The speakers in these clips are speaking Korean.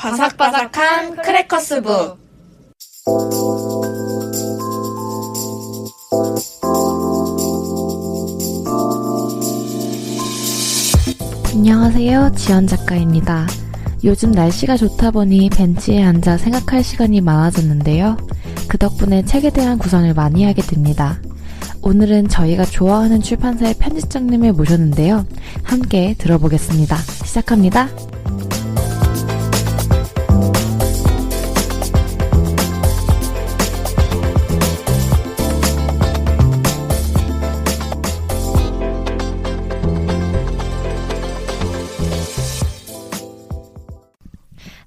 바삭바삭한 크래커스북. 안녕하세요, 지연 작가입니다. 요즘 날씨가 좋다 보니 벤치에 앉아 생각할 시간이 많아졌는데요. 그 덕분에 책에 대한 구상을 많이 하게 됩니다. 오늘은 저희가 좋아하는 출판사의 편집장님을 모셨는데요. 함께 들어보겠습니다. 시작합니다.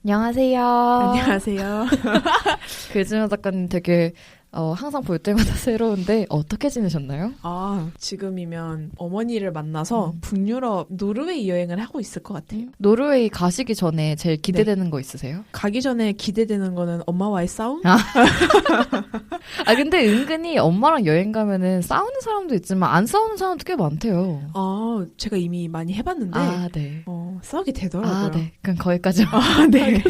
안녕하세요. 안녕하세요. 글지연 작가님 되게 항상 볼 때마다 새로운데 어떻게 지내셨나요? 지금이면 어머니를 만나서 북유럽 노르웨이 여행을 하고 있을 것 같아요. 노르웨이 가시기 전에 제일 기대되는 거 있으세요? 가기 전에 기대되는 거는 엄마와의 싸움? 근데 은근히 엄마랑 여행 가면은 싸우는 사람도 있지만 안 싸우는 사람도 꽤 많대요. 제가 이미 많이 해봤는데 네. 싸우게 되더라고요. 네. 그럼 거기까지 네.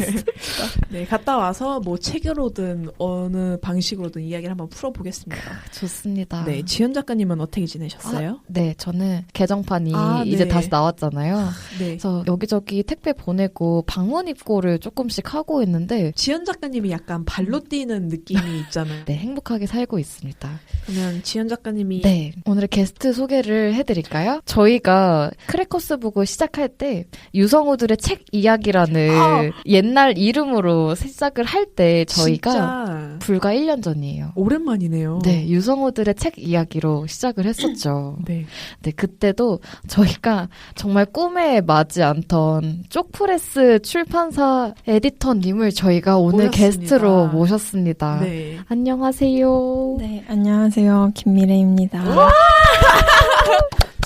네, 갔다 와서 뭐 책으로든 어느 방식으로든 이야기를 한번 풀어보겠습니다. 좋습니다. 네, 지연 작가님은 어떻게 지내셨어요? 네, 저는 개정판이 네. 이제 다시 나왔잖아요. 네. 그래서 여기저기 택배 보내고 방문 입고를 조금씩 하고 있는데 지연 작가님이 약간 발로 뛰는 느낌이 있잖아요. 네, 행복하게 살고 있습니다. 그러면 지연 작가님이 네, 오늘의 게스트 소개를 해드릴까요? 저희가 크래커스북을 시작할 때 유성우들의 책 이야기라는 옛날 이름으로 시작을 할 때 저희가 진짜 불과 1년 전이에요. 오랜만이네요. 네, 유성우들의 책 이야기로 시작을 했었죠. 네. 네, 그때도 저희가 정말 꿈에 맞지 않던 쪽프레스 출판사 에디터님을 저희가 오늘 모셨습니다. 게스트로 모셨습니다. 네. 안녕하세요. 네, 안녕하세요. 김미래입니다.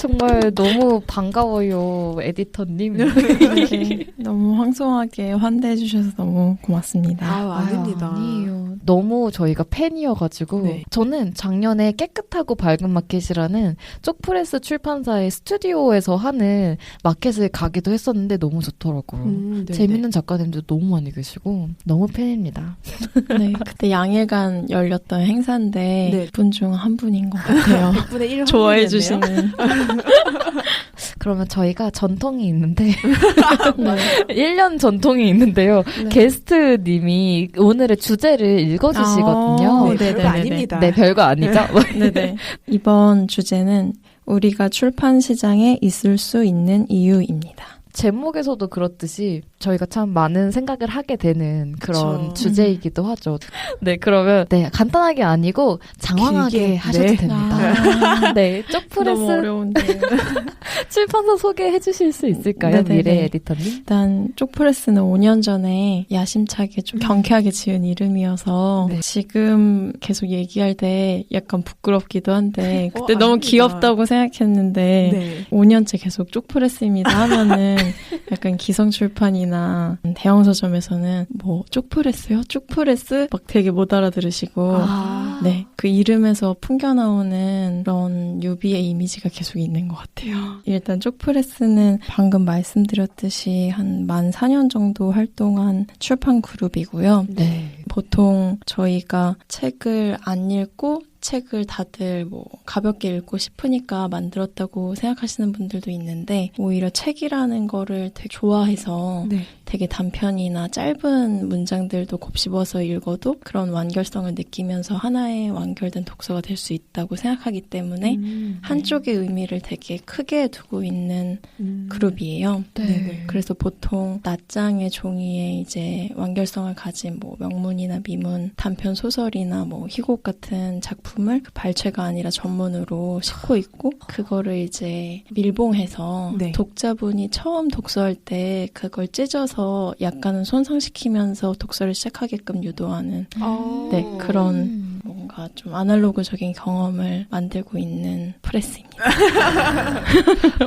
정말 너무 반가워요, 에디터님. 네, 너무 황송하게 환대해 주셔서 너무 고맙습니다. 아닙니다. 아니에요. 너무 저희가 팬이어가지고 네. 저는 작년에 깨끗하고 밝은 마켓이라는 쪽프레스 출판사의 스튜디오에서 하는 마켓을 가기도 했었는데 너무 좋더라고요. 재밌는 작가님도 너무 많이 계시고 너무 팬입니다. 네, 그때 양일간 열렸던 행사인데 네. 분 중 한 분인 것 같아요. 100분의 1 좋아해 주시는. 그러면 저희가 전통이 있는데 네. 1년 전통이 있는데요. 네. 게스트님이 오늘의 주제를 읽어주시거든요. 네, 별거 네네네네. 아닙니다. 네, 별거 아니죠? 네네. 이번 주제는 우리가 출판 시장에 있을 수 있는 이유입니다. 제목에서도 그렇듯이 저희가 참 많은 생각을 하게 되는 그런 그쵸. 주제이기도 하죠. 네, 그러면 간단하게 아니고 장황하게 길게. 하셔도 네. 됩니다. 네, 쪽프레스 너무 어려운데. 출판사 소개해 주실 수 있을까요? 네네네. 미래 에디터님? 일단 쪽프레스는 5년 전에 야심차게 좀 경쾌하게 지은 이름이어서 네. 지금 계속 얘기할 때 약간 부끄럽기도 한데 그때 너무 아닙니다. 귀엽다고 생각했는데 네. 5년째 계속 쪽프레스입니다 하면은 약간 기성출판이나 대형 서점에서는 뭐 쪽프레스요? 쪽프레스? 막 되게 못 알아들으시고 네, 그 이름에서 풍겨나오는 그런 유비의 이미지가 계속 있는 것 같아요. 일단 쪽프레스는 방금 말씀드렸듯이 한 만 4년 정도 활동한 출판 그룹이고요. 네. 보통 저희가 책을 안 읽고 책을 다들 뭐 가볍게 읽고 싶으니까 만들었다고 생각하시는 분들도 있는데 오히려 책이라는 거를 되게 좋아해서 네. 되게 단편이나 짧은 문장들도 곱씹어서 읽어도 그런 완결성을 느끼면서 하나의 완결된 독서가 될 수 있다고 생각하기 때문에 한쪽의 의미를 되게 크게 두고 있는 그룹이에요. 네. 그래서 보통 낱장의 종이에 이제 완결성을 가진 뭐 명문이나 미문, 단편 소설이나 뭐 희곡 같은 작품을 그 발췌가 아니라 전문으로 싣고 있고 그거를 이제 밀봉해서 네. 독자분이 처음 독서할 때 그걸 찢어서 약간은 손상시키면서 독서를 시작하게끔 유도하는 네, 그런 뭔가 좀 아날로그적인 경험을 만들고 있는 프레스입니다.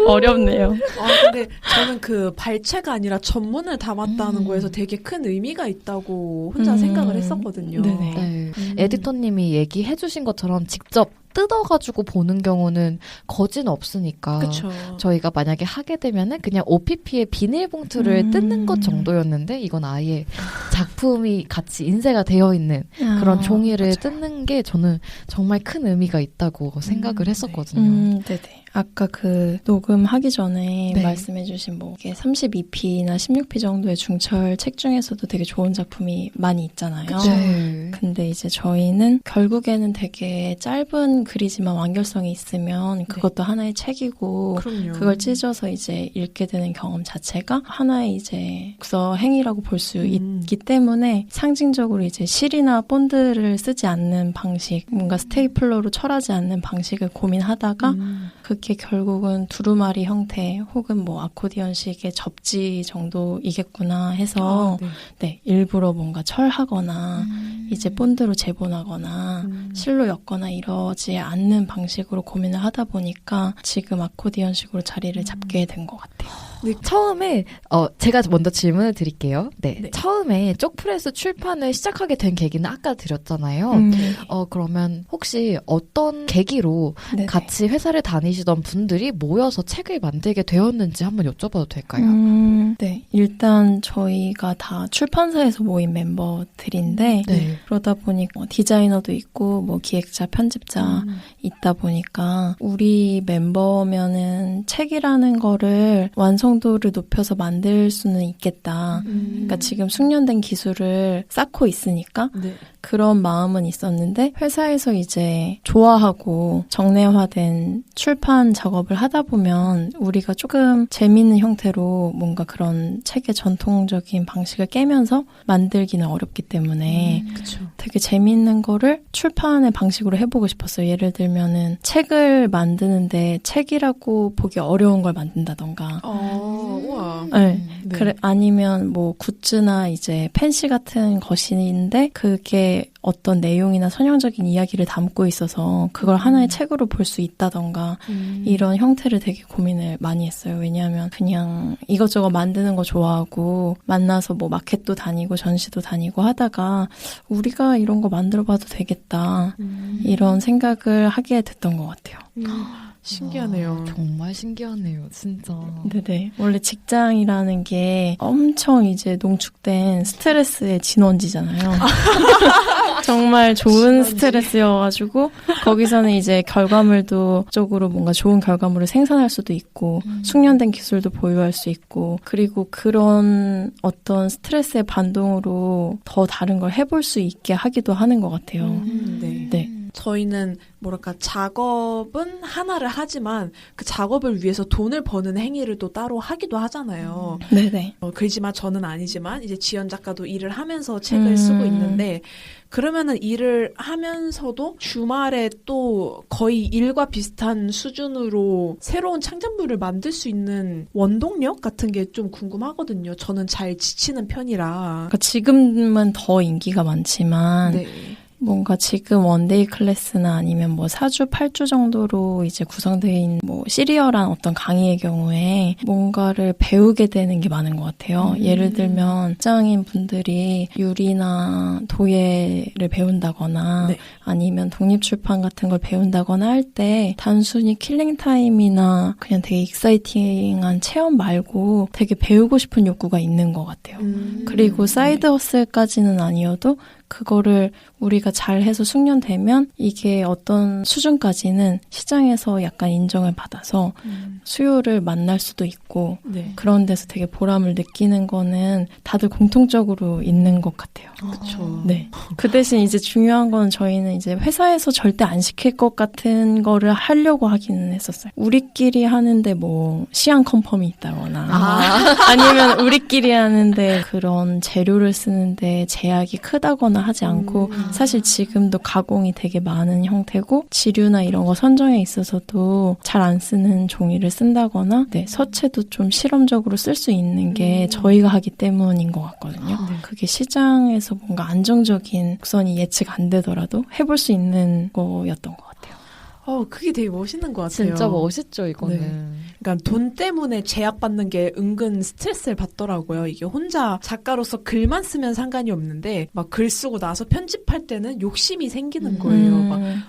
어렵네요. 근데 저는 그 발췌가 아니라 전문을 담았다는 거에서 되게 큰 의미가 있다고 혼자 생각을 했었거든요. 네네. 네. 에디터님이 얘기해 주신 것처럼 직접 뜯어가지고 보는 경우는 거진 없으니까 그쵸. 저희가 만약에 하게 되면은 그냥 OPP에 비닐봉투를 뜯는 것 정도였는데 이건 아예 작품이 같이 인쇄가 되어 있는 그런 종이를 맞아요. 뜯는 게 저는 정말 큰 의미가 있다고 생각을 했었거든요. 네네. 아까 그 녹음하기 전에 네. 말씀해주신 뭐 이게 32p나 16p 정도의 중철 책 중에서도 되게 좋은 작품이 많이 있잖아요. 네. 근데 이제 저희는 결국에는 되게 짧은 글이지만 완결성이 있으면 그것도 하나의 책이고 그럼요. 그걸 찢어서 이제 읽게 되는 경험 자체가 하나의 이제 독서 행위라고 볼 수 있기 때문에 상징적으로 이제 실이나 본드를 쓰지 않는 방식, 뭔가 스테이플러로 철하지 않는 방식을 고민하다가 그게 결국은 두루마리 형태 혹은 뭐 아코디언식의 접지 정도이겠구나 해서 네, 일부러 뭔가 철하거나 이제 본드로 재본하거나 실로 엮거나 이러지 않는 방식으로 고민을 하다 보니까 지금 아코디언식으로 자리를 잡게 된 것 같아요. 처음에 제가 먼저 질문을 드릴게요. 네. 네. 처음에 쪽프레스 출판을 시작하게 된 계기는 아까 드렸잖아요. 그러면 혹시 어떤 계기로 네네. 같이 회사를 다니시던 분들이 모여서 책을 만들게 되었는지 한번 여쭤봐도 될까요? 네. 일단 저희가 다 출판사에서 모인 멤버들인데 네. 그러다 보니까 디자이너도 있고 뭐 기획자, 편집자 있다 보니까 우리 멤버면은 책이라는 거를 완성도를 높여서 만들 수는 있겠다. 그러니까 지금 숙련된 기술을 쌓고 있으니까 네. 그런 마음은 있었는데 회사에서 이제 좋아하고 정례화된 출판 작업을 하다 보면 우리가 조금 재미있는 형태로 뭔가 그런 책의 전통적인 방식을 깨면서 만들기는 어렵기 때문에 그쵸. 되게 재미있는 거를 출판의 방식으로 해보고 싶었어요. 예를 들면은 책을 만드는데 책이라고 보기 어려운 걸 만든다던가 우와. 네. 네. 그래, 아니면 뭐 굿즈나 이제 펜시 같은 것인데 그게 어떤 내용이나 선형적인 이야기를 담고 있어서 그걸 하나의 책으로 볼 수 있다던가 이런 형태를 되게 고민을 많이 했어요. 왜냐하면 그냥 이것저것 만드는 거 좋아하고 만나서 뭐 마켓도 다니고 전시도 다니고 하다가 우리가 이런 거 만들어봐도 되겠다 이런 생각을 하게 됐던 것 같아요. 신기하네요. 정말 신기하네요, 진짜. 네네. 원래 직장이라는 게 엄청 이제 농축된 스트레스의 진원지잖아요. 정말 좋은 스트레스여가지고 거기서는 이제 결과물도 쪽으로 뭔가 좋은 결과물을 생산할 수도 있고 숙련된 기술도 보유할 수 있고 그리고 그런 어떤 스트레스의 반동으로 더 다른 걸 해볼 수 있게 하기도 하는 것 같아요. 네. 네. 저희는 뭐랄까 작업은 하나를 하지만 그 작업을 위해서 돈을 버는 행위를 또 따로 하기도 하잖아요. 네네. 그렇지만 저는 아니지만 이제 지연 작가도 일을 하면서 책을 쓰고 있는데 그러면은 일을 하면서도 주말에 또 거의 일과 비슷한 수준으로 새로운 창작물을 만들 수 있는 원동력 같은 게 좀 궁금하거든요. 저는 잘 지치는 편이라. 그러니까 지금은 더 인기가 많지만 네. 뭔가 지금 원데이 클래스나 아니면 뭐 4주, 8주 정도로 이제 구성되어 있는 뭐 시리얼한 어떤 강의의 경우에 뭔가를 배우게 되는 게 많은 것 같아요. 예를 들면 직장인 분들이 유리나 도예를 배운다거나 네. 아니면 독립출판 같은 걸 배운다거나 할 때 단순히 킬링타임이나 그냥 되게 익사이팅한 체험 말고 되게 배우고 싶은 욕구가 있는 것 같아요. 그리고 사이드 허슬까지는 아니어도 그거를 우리가 잘해서 숙련되면 이게 어떤 수준까지는 시장에서 약간 인정을 받아서 수요를 만날 수도 있고 네. 그런 데서 되게 보람을 느끼는 거는 다들 공통적으로 있는 것 같아요. 그렇죠. 네. 그 대신 이제 중요한 건 저희는 이제 회사에서 절대 안 시킬 것 같은 거를 하려고 하기는 했었어요. 우리끼리 하는데 뭐 시안 컨펌이 있다거나 아니면 우리끼리 하는데 그런 재료를 쓰는데 제약이 크다거나 하지 않고 사실 지금도 가공이 되게 많은 형태고 지류나 이런 거 선정에 있어서도 잘 안 쓰는 종이를 쓴다거나 네, 서체도 좀 실험적으로 쓸 수 있는 게 저희가 하기 때문인 것 같거든요. 그게 시장에서 뭔가 안정적인 곡선이 예측 안 되더라도 해볼 수 있는 거였던 것 같아요. 그게 되게 멋있는 것 같아요. 진짜 멋있죠, 이거는. 네. 그러니까 돈 때문에 제약받는 게 은근 스트레스를 받더라고요. 이게 혼자 작가로서 글만 쓰면 상관이 없는데 막 글 쓰고 나서 편집할 때는 욕심이 생기는 거예요.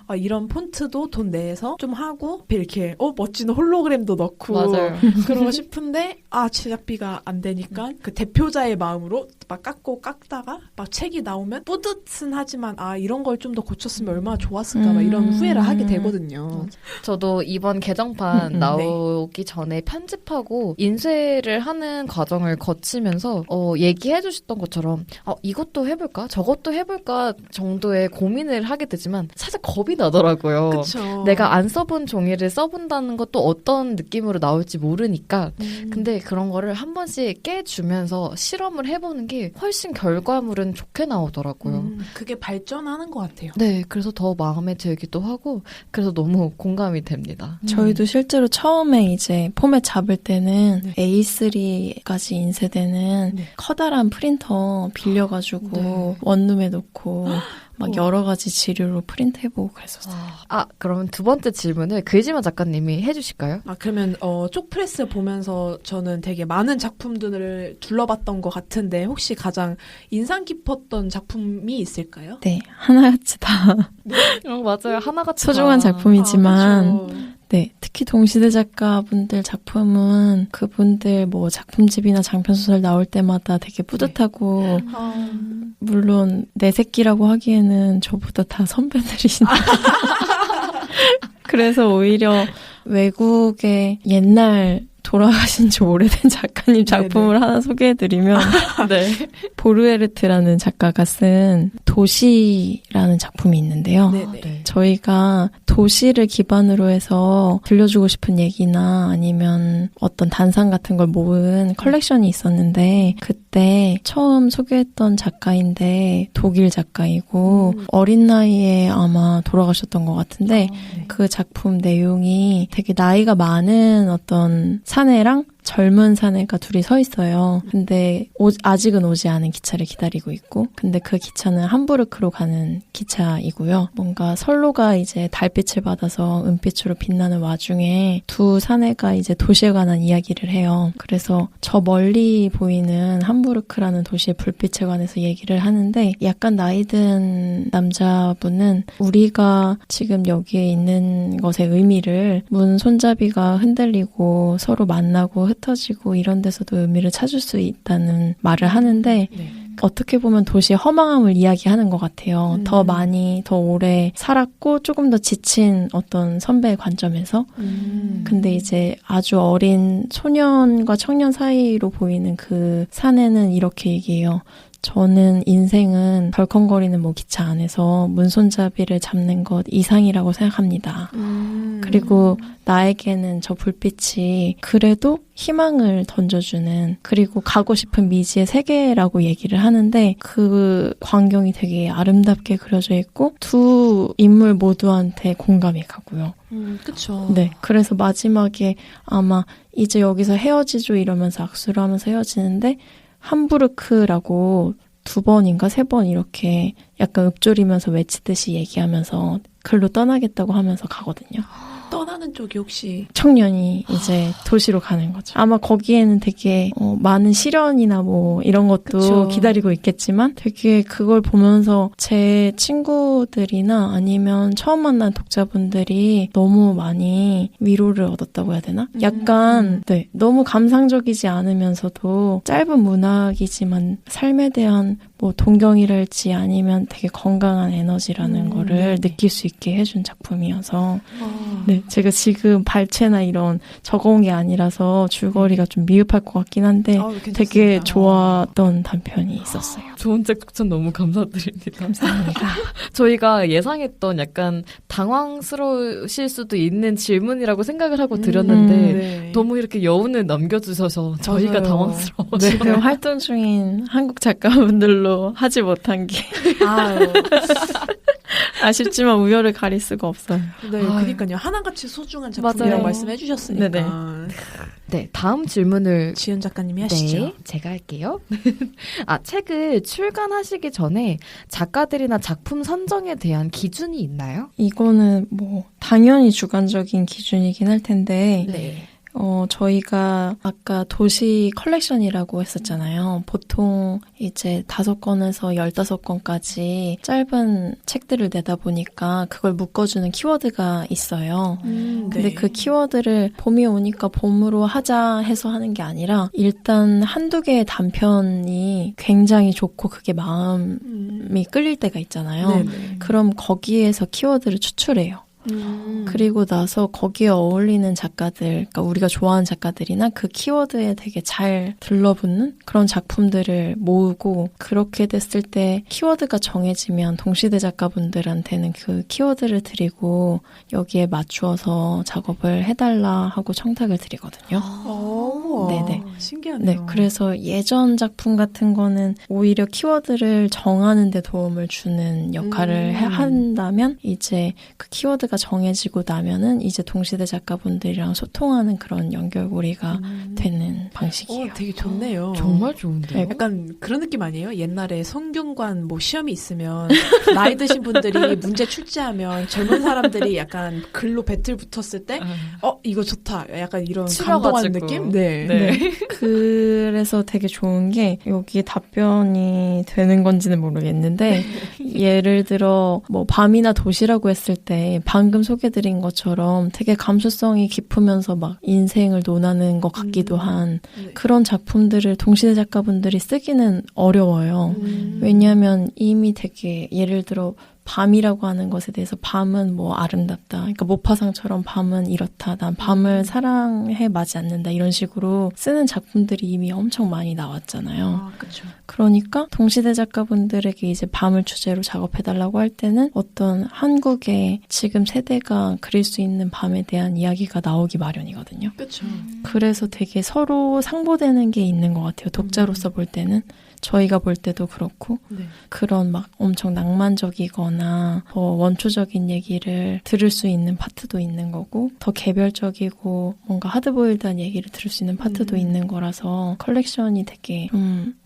막 이런 폰트도 돈 내서 좀 하고 이렇게 멋진 홀로그램도 넣고 맞아요. 그러고 싶은데 제작비가 안 되니까 그 대표자의 마음으로 막 깎다가 막 책이 나오면 뿌듯은 하지만 이런 걸 좀 더 고쳤으면 얼마나 좋았을까 막 이런 후회를 하게 되거든요. 저도 이번 개정판 나오기 전에 편집하고 인쇄를 하는 과정을 거치면서 얘기해 주셨던 것처럼 이것도 해볼까? 저것도 해볼까? 정도의 고민을 하게 되지만 살짝 겁이 나더라고요. 그쵸. 내가 안 써본 종이를 써본다는 것도 어떤 느낌으로 나올지 모르니까 근데 그런 거를 한 번씩 깨주면서 실험을 해보는 게 훨씬 결과물은 좋게 나오더라고요. 그게 발전하는 것 같아요. 네, 그래서 더 마음에 들기도 하고 그래서 너무 공감이 됩니다. 저희도 실제로 처음에 이제 포맷 잡을 때는 A3까지 인쇄되는 커다란 프린터 빌려가지고 원룸에 놓고 막 여러 가지 지류로 프린트해보고 그랬었어요. 그러면 두 번째 질문을 글지만 작가님이 해주실까요? 그러면 쪽프레스 보면서 저는 되게 많은 작품들을 둘러봤던 것 같은데 혹시 가장 인상 깊었던 작품이 있을까요? 네, 하나같이 다 맞아요. 하나같이 소중한 작품이지만 그렇죠. 네, 특히 동시대 작가분들 작품은 그분들 뭐 작품집이나 장편소설 나올 때마다 되게 뿌듯하고 물론 내 새끼라고 하기에는 저보다 다 선배들이신데 그래서 오히려 외국의 옛날 돌아가신 지 오래된 작가님 작품을 하나 소개해드리면 보르헤르트라는 작가가 쓴 도시라는 작품이 있는데요. 저희가 도시를 기반으로 해서 들려주고 싶은 얘기나 아니면 어떤 단상 같은 걸 모은 컬렉션이 있었는데 그때 처음 소개했던 작가인데 독일 작가이고 어린 나이에 아마 돌아가셨던 것 같은데 그 작품 내용이 되게 나이가 많은 어떤 사내랑 젊은 사내가 둘이 서 있어요. 근데 아직은 오지 않은 기차를 기다리고 있고 근데 그 기차는 함부르크로 가는 기차이고요. 뭔가 선로가 이제 달빛을 받아서 은빛으로 빛나는 와중에 두 사내가 이제 도시에 관한 이야기를 해요. 그래서 저 멀리 보이는 함부르크라는 도시의 불빛에 관해서 얘기를 하는데 약간 나이 든 남자분은 우리가 지금 여기에 있는 것의 의미를 문 손잡이가 흔들리고 서로 만나고 흩어지고 이런 데서도 의미를 찾을 수 있다는 말을 하는데 어떻게 보면 도시의 허망함을 이야기하는 것 같아요. 더 많이, 더 오래 살았고 조금 더 지친 어떤 선배의 관점에서. 근데 이제 아주 어린 소년과 청년 사이로 보이는 그 사내는 이렇게 얘기해요. 저는 인생은 덜컹거리는 기차 안에서 문손잡이를 잡는 것 이상이라고 생각합니다. 그리고 나에게는 저 불빛이 그래도 희망을 던져주는 그리고 가고 싶은 미지의 세계라고 얘기를 하는데 그 광경이 되게 아름답게 그려져 있고 두 인물 모두한테 공감이 가고요. 그쵸. 네. 그래서 마지막에 아마 이제 여기서 헤어지죠 이러면서 악수를 하면서 헤어지는데 함부르크라고 2번인가 3번 이렇게 약간 읊조리면서 외치듯이 얘기하면서 글로 떠나겠다고 하면서 가거든요. 떠나는 쪽이 혹시 청년이 이제 도시로 가는 거죠. 아마 거기에는 되게 많은 시련이나 이런 것도 그쵸. 기다리고 있겠지만 되게 그걸 보면서 제 친구들이나 아니면 처음 만난 독자분들이 너무 많이 위로를 얻었다고 해야 되나? 약간 너무 감상적이지 않으면서도 짧은 문학이지만 삶에 대한 동경이랄지 아니면 되게 건강한 에너지라는 거를 느낄 수 있게 해준 작품이어서 제가 지금 발췌나 이런 적어온 게 아니라서 줄거리가 좀 미흡할 것 같긴 한데 되게 좋았던 단편이 있었어요. 좋은 책 추천 너무 감사드립니다. 감사합니다. 저희가 예상했던 약간 당황스러우실 수도 있는 질문이라고 생각을 하고 드렸는데 너무 이렇게 여운을 남겨주셔서 저희가 당황스러워서 지금 활동 중인 한국 작가분들로 하지 못한 게 아쉽지만 우열을 가릴 수가 없어요. 네, 그러니까요. 하나같이 소중한 작품이라고 말씀해 주셨으니까. 네, 다음 질문을 지연 작가님이 하시죠. 네, 제가 할게요. 책을 출간하시기 전에 작가들이나 작품 선정에 대한 기준이 있나요? 이거는 당연히 주관적인 기준이긴 할 텐데 저희가 아까 도시 컬렉션이라고 했었잖아요. 보통 이제 5권에서 15권까지 짧은 책들을 내다 보니까 그걸 묶어주는 키워드가 있어요. 근데 네. 그 키워드를 봄이 오니까 봄으로 하자 해서 하는 게 아니라 일단 한두 개의 단편이 굉장히 좋고 그게 마음이 끌릴 때가 있잖아요. 네네. 그럼 거기에서 키워드를 추출해요. 그리고 나서 거기에 어울리는 작가들, 그러니까 우리가 좋아하는 작가들이나 그 키워드에 되게 잘 들러붙는 그런 작품들을 모으고, 그렇게 됐을 때 키워드가 정해지면 동시대 작가분들한테는 그 키워드를 드리고 여기에 맞추어서 작업을 해달라 하고 청탁을 드리거든요. 네네. 신기하네요. 네, 그래서 예전 작품 같은 거는 오히려 키워드를 정하는 데 도움을 주는 역할을 한다면, 이제 그 키워드가 정해지고 나면은 이제 동시대 작가분들이랑 소통하는 그런 연결고리가 되는 방식이에요. 되게 좋네요. 정말 좋은데요? 네. 약간 그런 느낌 아니에요? 옛날에 성균관 뭐 시험이 있으면 나이 드신 분들이 문제 출제하면 젊은 사람들이 약간 글로 배틀 붙었을 때 이거 좋다. 약간 이런 감동하는 느낌? 네. 그래서 되게 좋은 게 여기 답변이 되는 건지는 모르겠는데 예를 들어 뭐 밤이나 도시라고 했을 때 방금 소개드린 것처럼 되게 감수성이 깊으면서 막 인생을 논하는 것 같기도 한 그런 작품들을 동시대 작가분들이 쓰기는 어려워요. 왜냐하면 이미 되게 예를 들어 밤이라고 하는 것에 대해서 밤은 뭐 아름답다. 그러니까 모파상처럼 밤은 이렇다. 난 밤을 사랑해 마지 않는다. 이런 식으로 쓰는 작품들이 이미 엄청 많이 나왔잖아요. 그렇죠. 그러니까 동시대 작가분들에게 이제 밤을 주제로 작업해달라고 할 때는 어떤 한국의 지금 세대가 그릴 수 있는 밤에 대한 이야기가 나오기 마련이거든요. 그렇죠. 그래서 되게 서로 상보되는 게 있는 것 같아요. 독자로서 볼 때는. 저희가 볼 때도 그렇고 그런 막 엄청 낭만적이거나 더 원초적인 얘기를 들을 수 있는 파트도 있는 거고, 더 개별적이고 뭔가 하드보일드한 얘기를 들을 수 있는 파트도 있는 거라서 컬렉션이 되게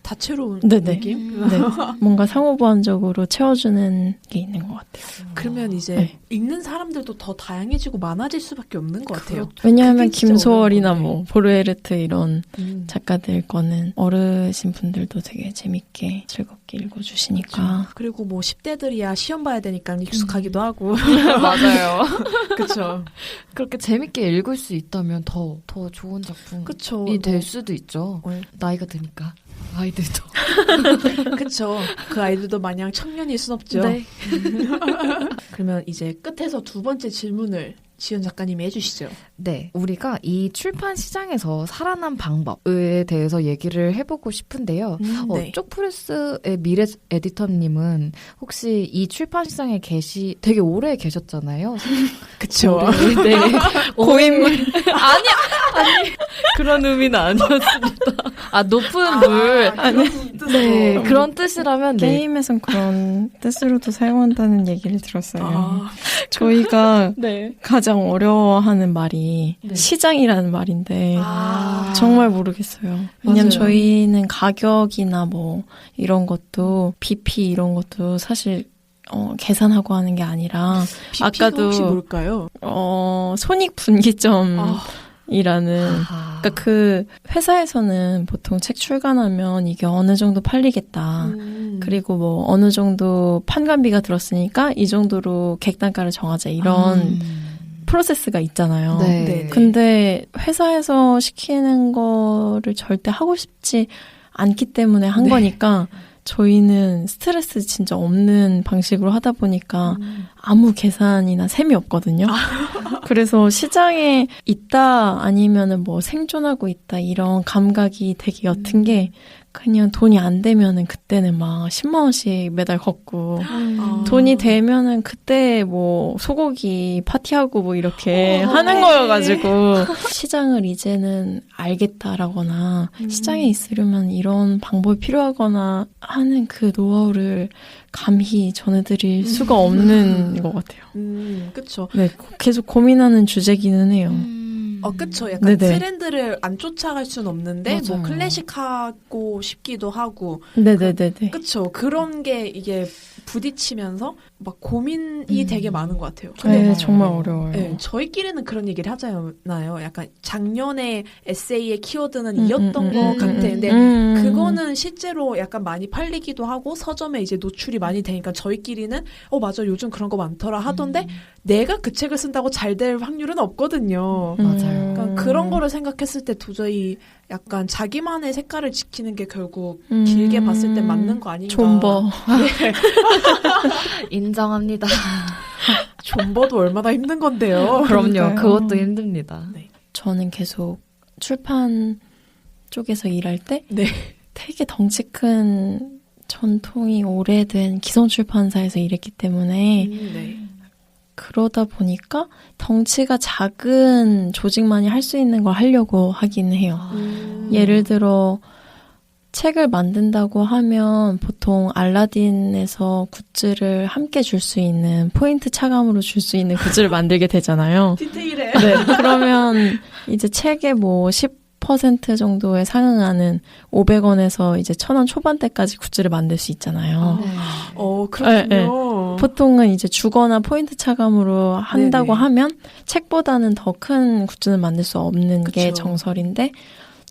다채로운 네네. 느낌? 네. 뭔가 상호보완적으로 채워주는 게 있는 것 같아요. 그러면 이제 네. 읽는 사람들도 더 다양해지고 많아질 수밖에 없는 것 같아요. 왜냐하면 그게 진짜 김소월이나 어려운 뭐 보르헤르트 이런 건데. 작가들 거는 어르신 분들도 되게 재밌게 즐겁게 읽어주시니까. 그리고 뭐 10대들이야 시험 봐야 되니까 익숙하기도 하고. 맞아요. 그렇죠. 그렇게 재밌게 읽을 수 있다면 더 좋은 작품이 그쵸. 될 수도 있죠. 네. 나이가 드니까. 아이들도. 그렇죠. 그 아이들도 마냥 청년일 순 없죠. 네. 그러면 이제 끝에서 두 번째 질문을 지연 작가님이 해주시죠. 네. 우리가 이 출판 시장에서 살아난 방법에 대해서 얘기를 해보고 싶은데요. 네. 쪽프레스의 미래 에디터님은 혹시 이 출판 시장에 되게 오래 계셨잖아요. 그쵸. 네. 고인물. 아니. 그런 의미는 아니었습니다. 높은 물. 네. 그런 뜻이라면, 네. 게임에선 그런 뜻으로도 사용한다는 얘기를 들었어요. 저희가 네. 가장 어려워하는 말이 시장이라는 말인데 정말 모르겠어요. 왜냐면 맞아요. 저희는 가격이나 뭐 이런 것도 BP 이런 것도 사실 계산하고 하는 게 아니라 BP가 아까도 혹시 뭘까요? 손익분기점 이라는 그러니까 그 회사에서는 보통 책 출간하면 이게 어느 정도 팔리겠다. 그리고 뭐 어느 정도 판관비가 들었으니까 이 정도로 객단가를 정하자 이런 프로세스가 있잖아요. 네. 근데 회사에서 시키는 거를 절대 하고 싶지 않기 때문에 한 거니까 저희는 스트레스 진짜 없는 방식으로 하다 보니까 아무 계산이나 셈이 없거든요. 그래서 시장에 있다 아니면은 뭐 생존하고 있다 이런 감각이 되게 옅은 게 그냥 돈이 안 되면은 그때는 막 10만 원씩 매달 걷고 돈이 되면은 그때 뭐 소고기 파티하고 뭐 이렇게 하는 거여가지고 시장을 이제는 알겠다라거나 시장에 있으려면 이런 방법이 필요하거나 하는 그 노하우를 감히 전해드릴 수가 없는 것 같아요. 그쵸. 네, 계속 고민하는 주제기는 해요. 그쵸. 약간 네네. 트렌드를 안 쫓아갈 순 없는데, 뭐 맞아요. 클래식하고 싶기도 하고. 네네네네. 그쵸. 그런 게 이게 부딪히면서 막 고민이 되게 많은 것 같아요. 근데 네, 정말 어려워요. 네, 저희끼리는 그런 얘기를 하잖아요. 약간 작년에 에세이의 키워드는 이었던 것 같아. 근데 그거는 실제로 약간 많이 팔리기도 하고 서점에 이제 노출이 많이 되니까 저희끼리는 맞아 요즘 그런 거 많더라 하던데 내가 그 책을 쓴다고 잘 될 확률은 없거든요. 맞아요. 그러니까 그런 거를 생각했을 때 도저히 약간 자기만의 색깔을 지키는 게 결국 길게 봤을 때 맞는 거 아닌가. 존버. 네. 인정합니다. 존버도 얼마나 힘든 건데요. 그럼요. 그러니까요. 그것도 힘듭니다. 네. 저는 계속 출판 쪽에서 일할 때 네. 되게 덩치 큰 전통이 오래된 기성 출판사에서 일했기 때문에 네. 그러다 보니까 덩치가 작은 조직만이 할 수 있는 걸 하려고 하긴 해요. 예를 들어 책을 만든다고 하면 보통 알라딘에서 굿즈를 함께 줄 수 있는 포인트 차감으로 줄 수 있는 굿즈를 만들게 되잖아요. 디테일해. 네, 그러면 이제 책의 뭐 10% 정도에 상응하는 500원에서 이제 1000원 초반대까지 굿즈를 만들 수 있잖아요. 그렇군요. 네, 네. 보통은 이제 주거나 포인트 차감으로 한다고 네네. 하면 책보다는 더 큰 굿즈는 만들 수 없는 게 그쵸. 정설인데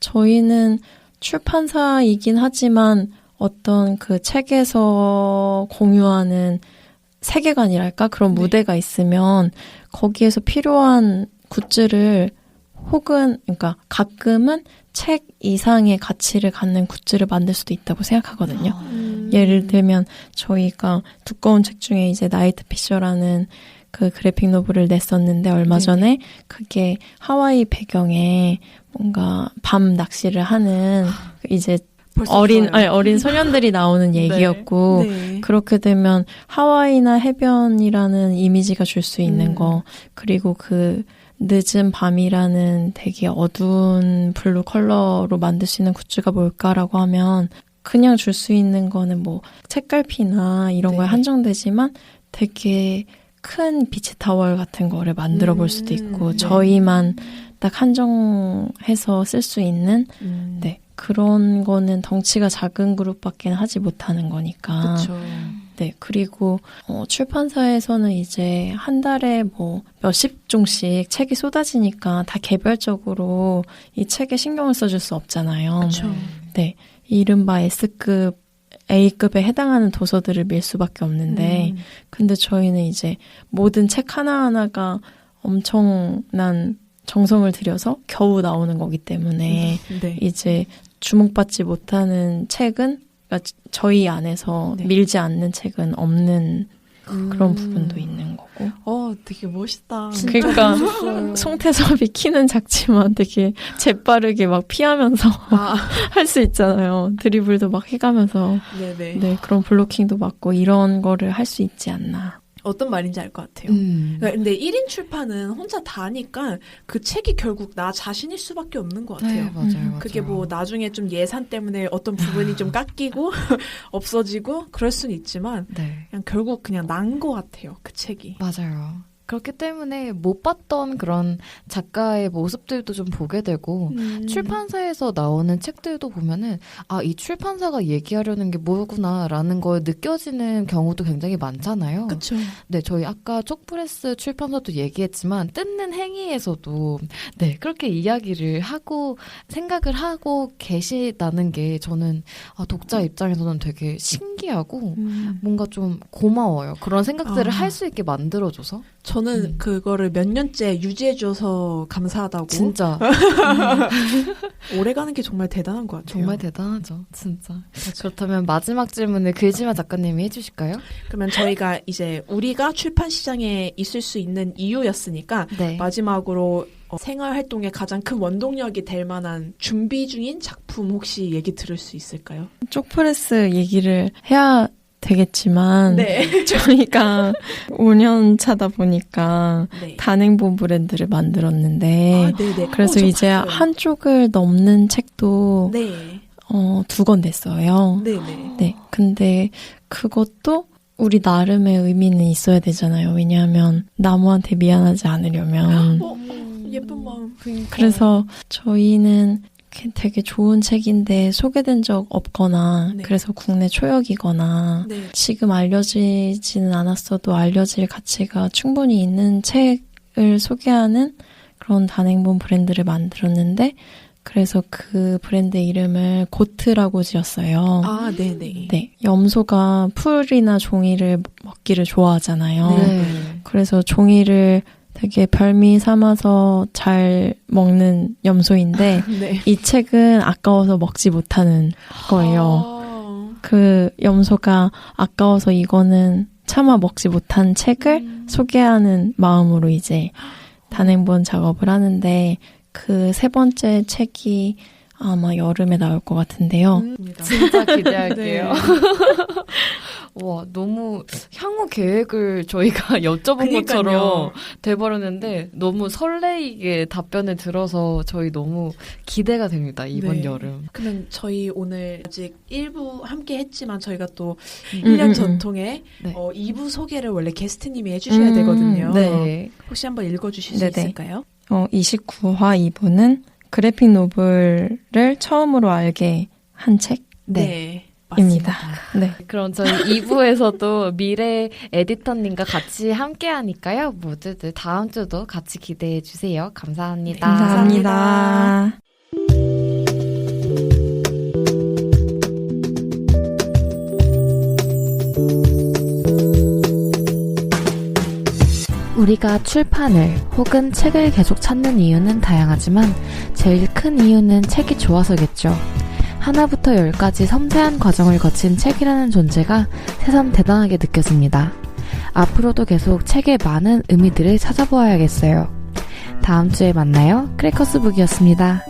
저희는 출판사이긴 하지만 어떤 그 책에서 공유하는 세계관이랄까? 그런 네. 무대가 있으면 거기에서 필요한 굿즈를 혹은 그러니까 가끔은 책 이상의 가치를 갖는 굿즈를 만들 수도 있다고 생각하거든요. 예를 들면 저희가 두꺼운 책 중에 이제 나이트 피셔라는 그 그래픽 노블을 냈었는데 얼마 전에 그게 하와이 배경에 뭔가 밤 낚시를 하는 이제 어린 소년들이 나오는 얘기였고 네. 그렇게 되면 하와이나 해변이라는 이미지가 줄 수 있는 거 그리고 그 늦은 밤이라는 되게 어두운 블루 컬러로 만들 수 있는 굿즈가 뭘까라고 하면 그냥 줄 수 있는 거는 뭐 책갈피나 이런 거에 한정되지만 되게 큰 비치 타월 같은 거를 만들어 볼 수도 있고 저희만 딱 한정해서 쓸 수 있는 네 그런 거는 덩치가 작은 그룹밖에 하지 못하는 거니까. 그렇죠. 네 그리고 출판사에서는 이제 한 달에 뭐 몇십 종씩 책이 쏟아지니까 다 개별적으로 이 책에 신경을 써줄 수 없잖아요. 그렇죠. 네 이른바 S급 A급에 해당하는 도서들을 밀 수밖에 없는데 근데 저희는 이제 모든 책 하나하나가 엄청난 정성을 들여서 겨우 나오는 거기 때문에 네. 이제 주목받지 못하는 책은 그러니까 저희 안에서 네. 밀지 않는 책은 없는 그런 부분도 있는 거고. 되게 멋있다. 그러니까 송태섭이 키는 작지만 되게 재빠르게 막 피하면서 할 수 있잖아요. 드리블도 막 해가면서 네네. 네 그런 블로킹도 맞고 이런 거를 할 수 있지 않나. 어떤 말인지 알 것 같아요. 그러니까 근데 1인 출판은 혼자 다 하니까 그 책이 결국 나 자신일 수밖에 없는 것 같아요. 네, 맞아요. 그게 뭐 나중에 좀 예산 때문에 어떤 부분이 좀 깎이고 없어지고 그럴 수는 있지만 네. 그냥 결국 그냥 난 것 같아요. 그 책이. 맞아요. 그렇기 때문에 못 봤던 그런 작가의 모습들도 좀 보게 되고 출판사에서 나오는 책들도 보면은 이 출판사가 얘기하려는 게 뭐구나라는 걸 느껴지는 경우도 굉장히 많잖아요. 그렇죠. 네, 저희 아까 쪽프레스 출판사도 얘기했지만 뜯는 행위에서도 네, 그렇게 이야기를 하고 생각을 하고 계시다는 게 저는 독자 입장에서는 되게 신기하고 뭔가 좀 고마워요. 그런 생각들을 할 수 있게 만들어줘서. 저는 그거를 몇 년째 유지해줘서 감사하다고. 진짜. 오래 가는 게 정말 대단한 것 같아요. 정말 대단하죠. 진짜. 그렇다면 마지막 질문을 글지마 작가님이 해주실까요? 그러면 저희가 이제 우리가 출판 시장에 있을 수 있는 이유였으니까 네. 마지막으로 생활 활동에 가장 큰 원동력이 될 만한 준비 중인 작품 혹시 얘기 들을 수 있을까요? 쪽프레스 얘기를 해야 되겠지만 네. 저희가 5년 차다 보니까 네. 단행본 브랜드를 만들었는데 네네. 그래서 저 이제 봤어요. 한쪽을 넘는 책도 네. 2권 냈어요. 네네. 네. 근데 그것도 우리 나름의 의미는 있어야 되잖아요. 왜냐하면 나무한테 미안하지 않으려면 예쁜 마음. 그래서 저희는 되게 좋은 책인데 소개된 적 없거나 네. 그래서 국내 초역이거나 네. 지금 알려지지는 않았어도 알려질 가치가 충분히 있는 책을 소개하는 그런 단행본 브랜드를 만들었는데 그래서 그 브랜드 이름을 고트라고 지었어요. 아, 네네. 네, 염소가 풀이나 종이를 먹기를 좋아하잖아요. 네. 그래서 종이를 되게 별미 삼아서 잘 먹는 염소인데 네. 이 책은 아까워서 먹지 못하는 거예요. 아. 그 염소가 아까워서 이거는 차마 먹지 못한 책을 소개하는 마음으로 이제 단행본 작업을 하는데 그 세 번째 책이 아마 여름에 나올 것 같은데요. 진짜 기대할게요. 네. 와, 너무 향후 계획을 저희가 여쭤본 그러니까요. 것처럼 돼버렸는데 너무 설레이게 답변을 들어서 저희 너무 기대가 됩니다. 이번 네. 여름. 그럼 저희 오늘 아직 1부 함께 했지만 저희가 또 1년 전통의 네. 2부 소개를 원래 게스트님이 해주셔야 되거든요. 네. 혹시 한번 읽어주실 수 네네. 있을까요? 29화 2부는 그래픽 노블을 처음으로 알게 한 책입니다. 맞습니다. 네. 그럼 저희 2부에서도 미래 에디터님과 같이 함께 하니까요. 모두들 다음 주도 같이 기대해 주세요. 감사합니다. 감사합니다. 우리가 출판을 혹은 책을 계속 찾는 이유는 다양하지만 제일 큰 이유는 책이 좋아서겠죠. 하나부터 열까지 섬세한 과정을 거친 책이라는 존재가 새삼 대단하게 느껴집니다. 앞으로도 계속 책의 많은 의미들을 찾아보아야겠어요. 다음 주에 만나요. 크래커스북이었습니다.